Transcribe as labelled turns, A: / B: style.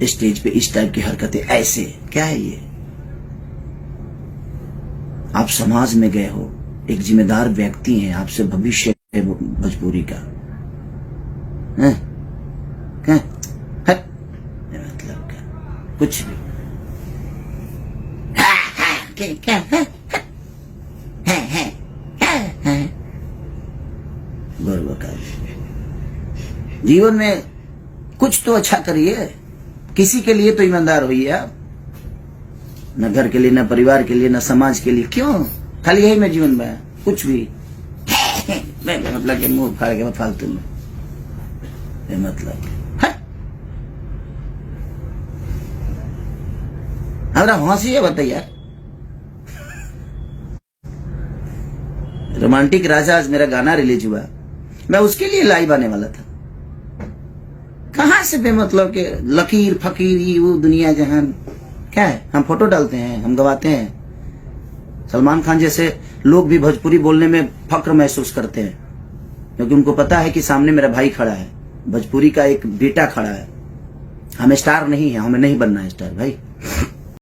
A: Stage पे इस type की हरकतें, ऐसे क्या है ये? आप समाज में गए हो, एक जिम्मेदार व्यक्ति हैं, आपसे भविष्य है भोजपुरी का। है? मतलब क्या? कुछ भी जीवन में कुछ तो अच्छा करिए, किसी के लिए तो ईमानदार होइए आप, न घर के लिए, न परिवार के लिए, न समाज के लिए। क्यों खाली यही में जीवन में कुछ भी मतलब कि मुंह फाड़ के फालतू में मतलब हमारा हंसी है। बताइए, रोमांटिक राजा आज मेरा गाना रिलीज हुआ, मैं उसके लिए लाइव आने वाला था। कहां से बेमतलब के लकीर फकीर वो दुनिया जहान क्या है? हम फोटो डालते हैं, हम गवाते हैं। सलमान खान जैसे लोग भी भोजपुरी बोलने में फक्र महसूस करते हैं, क्योंकि उनको पता है कि सामने मेरा भाई खड़ा है, भोजपुरी का एक बेटा खड़ा है। हम स्टार नहीं है, हमें नहीं बनना है स्टार भाई।